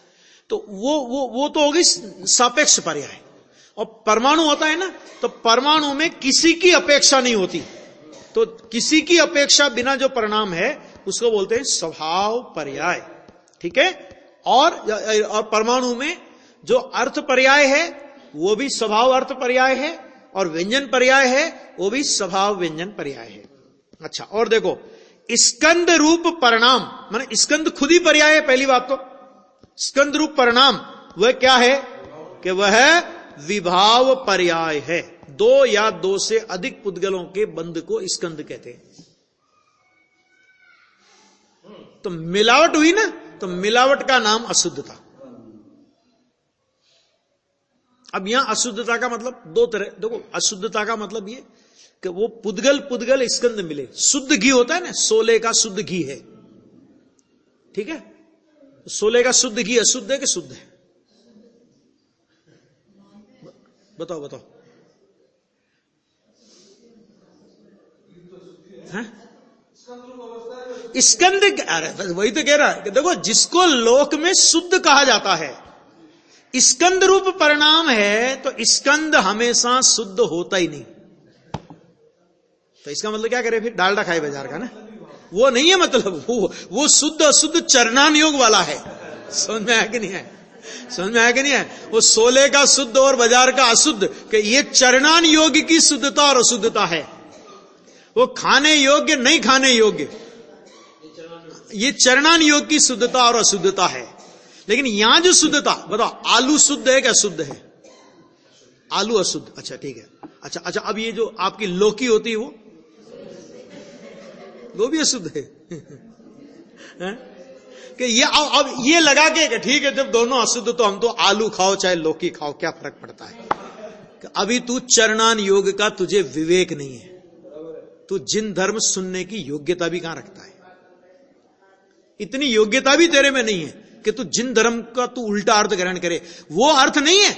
तो वो तो होगी सापेक्ष पर्याय। और परमाणु होता है ना, तो परमाणु में किसी की अपेक्षा नहीं होती, तो किसी की अपेक्षा बिना जो परिणाम है उसको बोलते हैं स्वभाव पर्याय। ठीक है? और परमाणु में जो अर्थ पर्याय है वो भी स्वभाव अर्थ पर्याय है, और व्यंजन पर्याय है वो भी स्वभाव व्यंजन पर्याय है। अच्छा, और देखो स्कंद रूप परिणाम माने स्कंद खुद ही पर्याय है। पहली बात तो स्कंद रूप परिणाम वह क्या है कि वह विभाव पर्याय है। 2 या 2 से अधिक पुद्गलों के बंध को स्कंद कहते हैं। तो मिलावट हुई ना, तो मिलावट का नाम अशुद्धता। अब यहां अशुद्धता का मतलब 2 तरह। देखो, अशुद्धता का मतलब ये कि वो पुद्गल स्कंद मिले। शुद्ध घी होता है ना, 16 का शुद्ध घी है। ठीक है? 16 का शुद्ध घी अशुद्ध है कि शुद्ध है? बताओ बताओ। स्कंद, अरे वही तो कह रहा है कि देखो, जिसको लोक में शुद्ध कहा जाता है, स्कंद रूप परिणाम है, तो स्कंद हमेशा शुद्ध होता ही नहीं। तो इसका मतलब क्या करे फिर? डालडा खाए बाजार का ना, वो नहीं है मतलब। वो शुद्ध अशुद्ध चरणान योग वाला है। समझ में आया कि नहीं है? समझ में आया कि नहीं है? वो 16 का शुद्ध और बाजार का अशुद्ध, कि ये चरणान योग की शुद्धता और अशुद्धता है। वो खाने योग्य नहीं खाने योग्य, ये चरणान योग की शुद्धता और अशुद्धता है। लेकिन यहां जो शुद्धता, बताओ, आलू शुद्ध है क्या शुद्ध है? आलू अशुद्ध। अच्छा ठीक है। अच्छा, अब ये जो आपकी लौकी होती है वो भी अशुद्ध है। कि ये अब ये लगा के ठीक है, जब दोनों अशुद्ध तो हम तो आलू खाओ चाहे लौकी खाओ, क्या फर्क पड़ता है? अभी तू चरणान योग का तुझे विवेक नहीं है। तू जिन धर्म सुनने की योग्यता भी कहां रखता है? इतनी योग्यता भी तेरे में नहीं है कि तू जिन धर्म का तू उल्टा अर्थ ग्रहण करे। वो अर्थ नहीं है।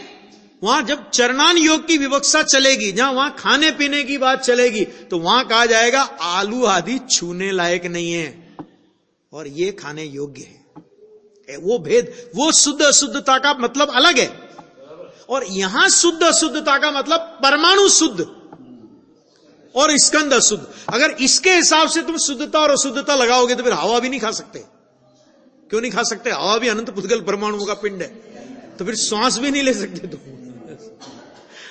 वहां जब चरणान योग की विवक्षा चलेगी, जहां वहां खाने पीने की बात चलेगी, तो वहां कहा जाएगा आलू आदि छूने लायक नहीं है और ये खाने योग्य है। वो भेद, वो शुद्ध अशुद्धता का मतलब अलग है। और यहां शुद्ध अशुद्धता का मतलब परमाणु शुद्ध और स्कंद अशुद्ध। अगर इसके हिसाब से तुम शुद्धता और अशुद्धता लगाओगे तो फिर हवा भी नहीं खा सकते। क्यों नहीं खा सकते? हवा भी अनंत पुद्गल परमाणुओं का पिंड है, तो फिर श्वास भी नहीं ले सकते तुम।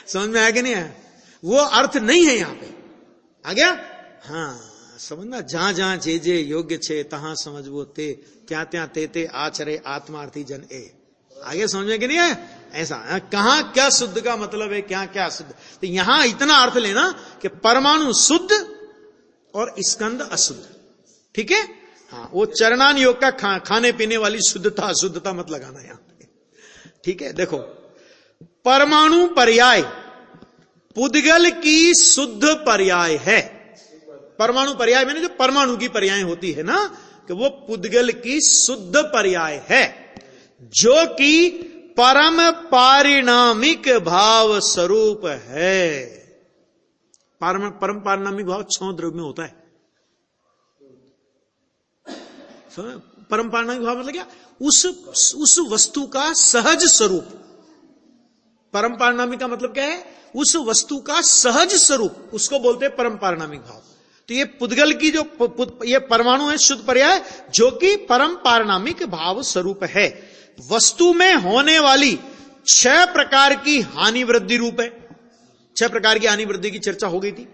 समझ में आया कि नहीं आया? वो अर्थ नहीं है यहां पे। आ गया? हाँ, समझना। जहां जहां जे जे योग्य छे तहां समझवो ते, त्या त्या ते आचरे आत्मार्थी जन ए। आगे समझ में कि नहीं आया? ऐसा कहां क्या शुद्ध का मतलब है, क्या क्या शुद्ध। तो यहां इतना अर्थ लेना कि परमाणु शुद्ध और स्कंद अशुद्ध। ठीक है। हाँ, वो चरणान योग का खाने पीने वाली शुद्धता अशुद्धता मत लगाना यहां पे, ठीक है। देखो, परमाणु पर्याय पुद्गल की शुद्ध पर्याय है। परमाणु पर्याय मैंने जो परमाणु की पर्याय होती है ना, कि वो पुद्गल की शुद्ध पर्याय है, जो कि परम पारिणामिक भाव स्वरूप है। परम पारिणामिक भाव 6 द्रव्य में होता है। परम पारिणामिक भाव मतलब क्या? उस वस्तु का सहज स्वरूप। परम पारिणामिक का मतलब क्या है? उस वस्तु का सहज स्वरूप, उसको बोलते हैं परम पारिणामिक भाव। तो ये पुद्गल की जो ये परमाणु है शुद्ध पर्याय, जो कि परम पारिणामिक भाव स्वरूप है। वस्तु में होने वाली 6 प्रकार की हानि वृद्धि रूप है। 6 प्रकार की हानि वृद्धि की चर्चा हो गई थी,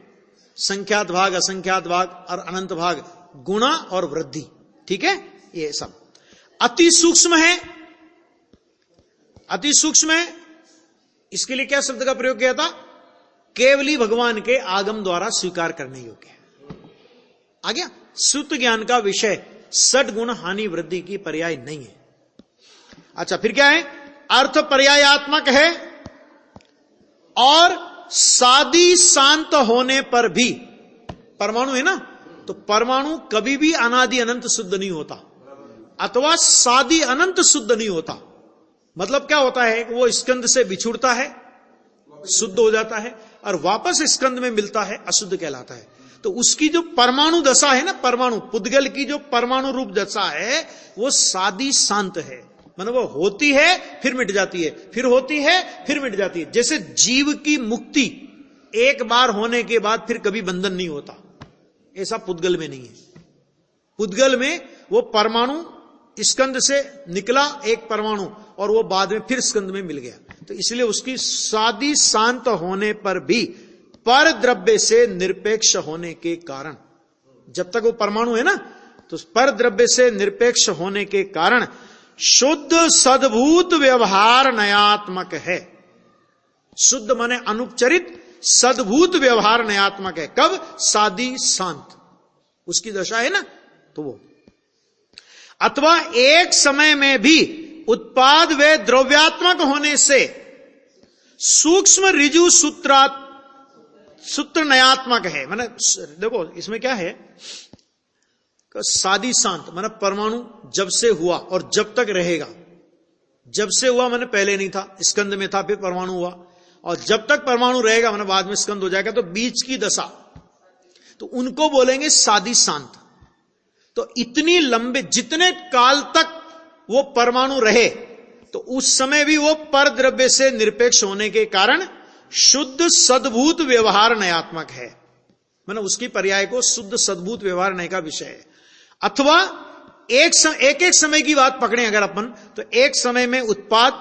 संख्यात भाग, असंख्यात भाग और अनंत भाग, गुणा और वृद्धि, ठीक है। ये सब अति सूक्ष्म है। अति सूक्ष्म है, इसके लिए क्या शब्द का प्रयोग किया था? केवली भगवान के आगम द्वारा स्वीकार करने योग्य है। आ गया? सुत ज्ञान का विषय सद गुण हानि वृद्धि की पर्याय नहीं है। अच्छा, फिर क्या है? अर्थ पर्यायात्मक है और सादी शांत होने पर भी, परमाणु है ना, तो परमाणु कभी भी अनादि अनंत शुद्ध नहीं होता, अथवा सादी अनंत शुद्ध नहीं होता। मतलब क्या होता है? वो स्कंद से बिछुड़ता है, शुद्ध हो जाता है, और वापस स्कंद में मिलता है, अशुद्ध कहलाता है। तो उसकी जो परमाणु दशा है ना, परमाणु पुद्गल की जो परमाणु रूप दशा है, वो सादी शांत है। मतलब वो होती है फिर मिट जाती है, फिर होती है फिर मिट जाती है। जैसे जीव की मुक्ति एक बार होने के बाद फिर कभी बंधन नहीं होता, ऐसा पुद्गल में नहीं है। पुद्गल में वो परमाणु स्कंद से निकला एक परमाणु, और वो बाद में फिर स्कंद में मिल गया। तो इसलिए उसकी सादी शांत होने पर भी पर द्रव्य से निरपेक्ष होने के कारण, जब तक वो परमाणु है ना, तो पर द्रव्य से निरपेक्ष होने के कारण शुद्ध सद्भूत व्यवहार नयात्मक है। शुद्ध माने अनुपचरित, सद्भूत व्यवहार नयात्मक है। कब? सादी शांत उसकी दशा है ना, तो वो। अथवा एक समय में भी उत्पाद व द्रव्यात्मक होने से सूक्ष्म ऋजु सूत्र नयात्मक है। माने देखो, इसमें क्या है? सादी शांत माने परमाणु जब से हुआ और जब तक रहेगा। जब से हुआ माने पहले नहीं था, स्कंद में था, फिर परमाणु हुआ, और जब तक परमाणु रहेगा माने बाद में स्कंद हो जाएगा। तो बीच की दशा, तो उनको बोलेंगे सादी शांत। तो इतनी लंबे, जितने काल तक वो परमाणु रहे, तो उस समय भी वो पर द्रव्य से निरपेक्ष होने के कारण शुद्ध सद्भूत व्यवहार नयात्मक है। माने उसकी पर्याय को शुद्ध सद्भूत व्यवहार नय का विषय है। अथवा एक समय की बात पकड़े अगर अपन, तो एक समय में उत्पाद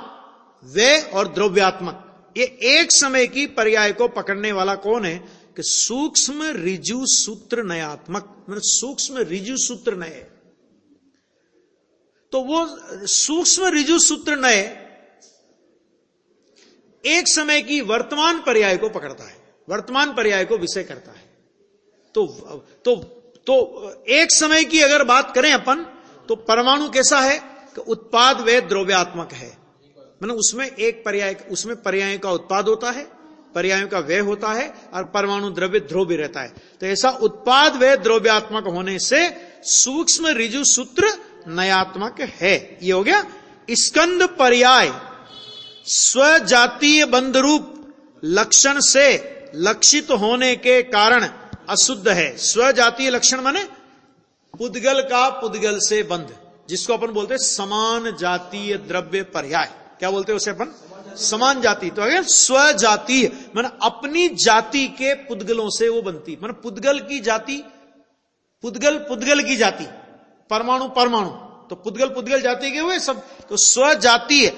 व्यय और द्रव्यात्मक, ये एक समय की पर्याय को पकड़ने वाला कौन है? कि सूक्ष्म ऋजु सूत्र नयात्मक, मतलब सूक्ष्म ऋजु सूत्र नय। तो वो सूक्ष्म ऋजु सूत्र नय एक समय की वर्तमान पर्याय को पकड़ता है, वर्तमान पर्याय को विषय करता है। तो एक समय की अगर बात करें अपन, तो परमाणु कैसा है? कि उत्पाद व द्रव्यात्मक है। मतलब उसमें एक पर्याय, उसमें पर्यायों का उत्पाद होता है, पर्यायों का व्यय होता है, और परमाणु द्रव्य ध्रुव भी रहता है। तो ऐसा उत्पाद व द्रव्यात्मक होने से सूक्ष्म ऋजु सूत्र नयात्मक है। ये हो गया। स्कंद पर्याय स्वजातीय बंध रूप लक्षण से लक्षित होने के कारण अशुद्ध है। स्वजातीय लक्षण माने पुद्गल का पुद्गल से बंध, जिसको अपन बोलते हैं समान जातीय द्रव्य पर्याय। क्या बोलते हैं उसे अपन? समान जाति। तो अगर स्वजातीय माने अपनी जाति के पुद्गलों से वो बनती, माने पुद्गल की जाति, पुद्गल की जाति, परमाणु परमाणु, तो पुद्गल जाति के हुए सब। तो स्वजातीय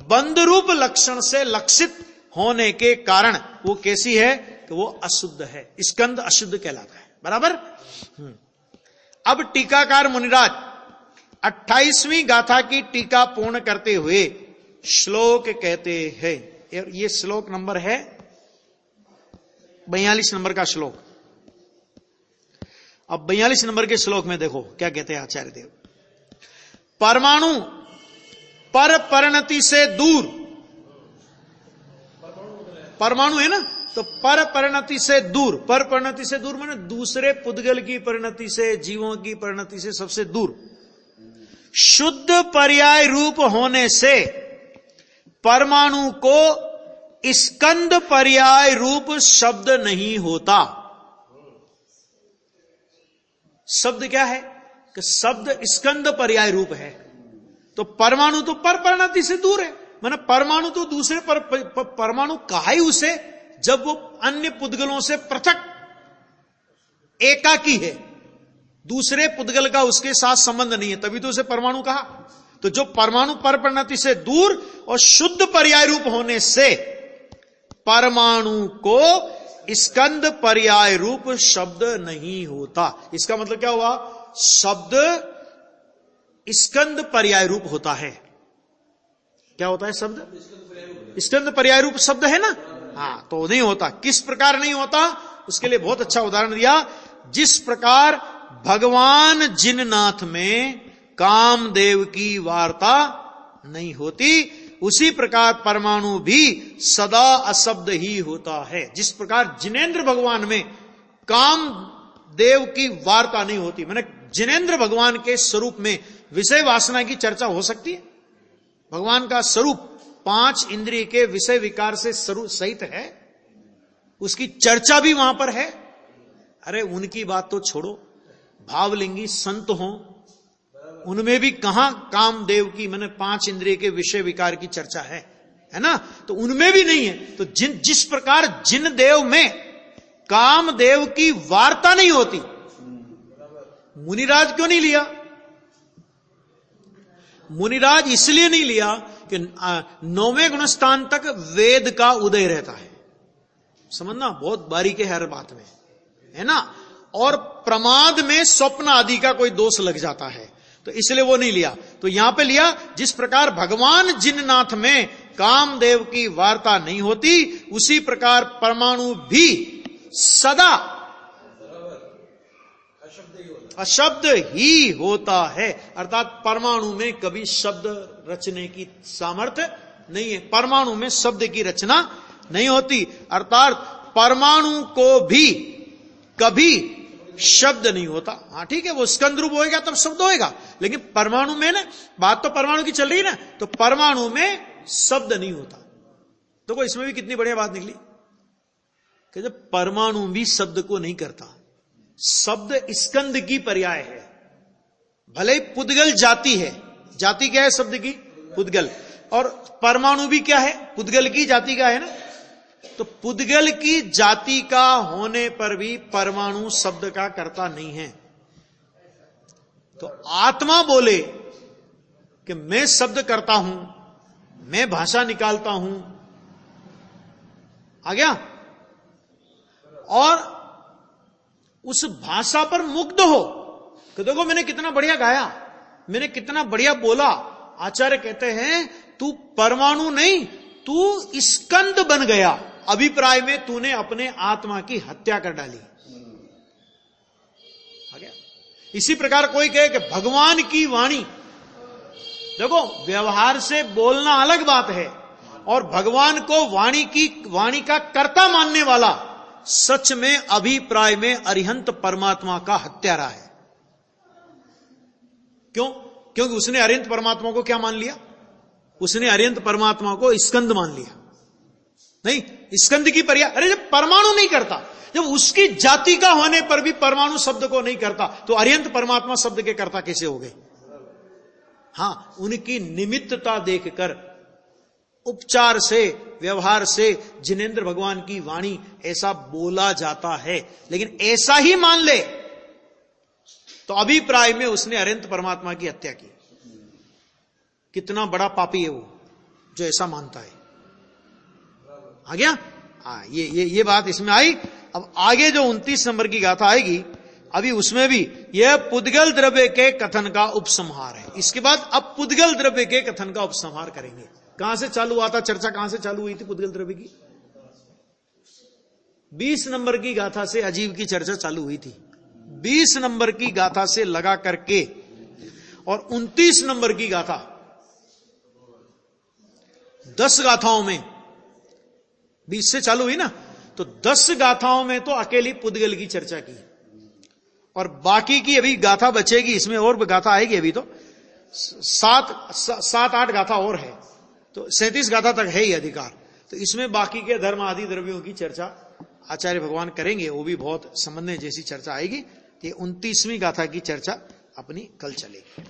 बंध रूप लक्षण से लक्षित होने के कारण वो कैसी है? कि वो अशुद्ध है, स्कंद अशुद्ध कहलाता है। बराबर। अब टीकाकार मुनिराज 28वीं गाथा की टीका पूर्ण करते हुए श्लोक कहते हैं। ये श्लोक नंबर है 42 नंबर का श्लोक। अब 42 नंबर के श्लोक में देखो क्या कहते हैं आचार्य देव। परमाणु पर परिणति से दूर, परमाणु है ना, तो पर परिणति से दूर, पर परिणति से दूर माने दूसरे पुद्गल की परिणति से, जीवों की परिणति से सबसे दूर, शुद्ध पर्याय रूप होने से परमाणु को स्कंद पर्याय रूप शब्द नहीं होता। शब्द क्या है कि शब्द स्कंद पर्याय रूप है, तो परमाणु तो पर परिणति से दूर है, माने परमाणु तो दूसरे परमाणु कहा ही उसे जब वो अन्य पुद्गलों से पृथक एकाकी है, दूसरे पुद्गल का उसके साथ संबंध नहीं है, तभी तो उसे परमाणु कहा। तो जो परमाणु पर परिणति से दूर और शुद्ध पर्याय रूप होने से परमाणु को स्कंद पर्याय रूप शब्द नहीं होता। इसका मतलब क्या हुआ, शब्द स्कंद पर्याय रूप होता है। क्या होता है शब्द? स्कंद पर्याय रूप शब्द है ना, हाँ, तो नहीं होता। किस प्रकार नहीं होता, उसके लिए बहुत अच्छा उदाहरण दिया। जिस प्रकार भगवान जिननाथ में कामदेव की वार्ता नहीं होती, उसी प्रकार परमाणु भी सदा अशब्द ही होता है। जिस प्रकार जिनेंद्र भगवान में कामदेव की वार्ता नहीं होती, माने जिनेंद्र भगवान के स्वरूप में विषय वासना की चर्चा हो सकती है। भगवान का स्वरूप 5 इंद्रिय के विषय विकार से सहित है, उसकी चर्चा भी वहां पर है। अरे उनकी बात तो छोड़ो, भावलिंगी संत हो, उनमें भी कहां कामदेव की माने 5 इंद्रिय के विषय विकार की चर्चा है ना, तो उनमें भी नहीं है। तो जिस प्रकार जिन देव में कामदेव की वार्ता नहीं होती, मुनिराज क्यों नहीं लिया? मुनिराज इसलिए नहीं लिया कि 9वें गुणस्थान तक वेद का उदय रहता है, समझना, बहुत बारीक है हर बात में, है ना, और प्रमाद में स्वप्न आदि का कोई दोष लग जाता है, तो इसलिए वो नहीं लिया। तो यहां पे लिया जिस प्रकार भगवान जिननाथ में कामदेव की वार्ता नहीं होती, उसी प्रकार परमाणु भी सदा अशब्द ही होता है। अर्थात परमाणु में कभी शब्द रचने की सामर्थ्य नहीं है, परमाणु में शब्द की रचना नहीं होती। अर्थात परमाणु को भी कभी शब्द नहीं होता। हाँ ठीक है, वो स्कंद रूप होएगा तब शब्द होएगा, लेकिन परमाणु में ना, बात तो परमाणु की चल रही है ना, तो परमाणु में शब्द नहीं होता। देखो इसमें भी कितनी बढ़िया बात निकली कि जब परमाणु भी शब्द को नहीं करता, शब्द स्कंद की पर्याय है। भले ही पुद्गल जाति है, जाति क्या है शब्द की? पुद्गल, और परमाणु भी क्या है? पुद्गल की जाति का है ना, तो पुद्गल की जाति का होने पर भी परमाणु शब्द का कर्ता नहीं है। तो आत्मा बोले कि मैं शब्द करता हूं, मैं भाषा निकालता हूं, आ गया, और उस भाषा पर मुग्ध हो कि देखो मैंने कितना बढ़िया गाया, मैंने कितना बढ़िया बोला। आचार्य कहते हैं तू परमाणु नहीं, तू स्कंद बन गया। अभिप्राय में तूने अपने आत्मा की हत्या कर डाली। आ गया। इसी प्रकार कोई कहे कि भगवान की वाणी, देखो व्यवहार से बोलना अलग बात है, और भगवान को वाणी का कर्ता मानने वाला सच में अभिप्राय में अरिहंत परमात्मा का हत्यारा है। क्यों? क्योंकि उसने अरिहंत परमात्मा को क्या मान लिया? उसने अरिहंत परमात्मा को स्कंद मान लिया। नहीं, स्कंद की पर्याय, अरे जब परमाणु नहीं करता, जब उसकी जाति का होने पर भी परमाणु शब्द को नहीं करता, तो अरिहंत परमात्मा शब्द के कर्ता कैसे हो गए? हां, उनकी निमित्तता देखकर, उपचार से, व्यवहार से जिनेंद्र भगवान की वाणी ऐसा बोला जाता है, लेकिन ऐसा ही मान ले तो अभिप्राय में उसने अरिहंत परमात्मा की हत्या की। कितना बड़ा पापी है वो जो ऐसा मानता है। आ गया? ये बात इसमें आई। अब आगे जो 29 नंबर की गाथा आएगी, अभी उसमें भी यह पुद्गल द्रव्य के कथन का उपसंहार है। इसके बाद अब पुद्गल द्रव्य के कथन का उपसंहार करेंगे। कहां से चालू हुआ था चर्चा? कहां से चालू हुई थी पुद्गल द्रव्य की? 20 नंबर की गाथा से अजीब की चर्चा चालू हुई थी। 20 नंबर की गाथा से लगा करके और 29 नंबर की गाथा, 10 गाथाओं में 20 से चालू हुई ना, तो 10 गाथाओं में तो अकेली पुद्गल की चर्चा की, और बाकी की अभी गाथा बचेगी, इसमें और गाथा आएगी, अभी तो 7-8 गाथा और है, तो 37 गाथा तक है ही अधिकार। तो इसमें बाकी के धर्म आदि द्रव्यों की चर्चा आचार्य भगवान करेंगे, वो भी बहुत समझने जैसी चर्चा आएगी। ये 29वीं गाथा की चर्चा अपनी कल चलेगी।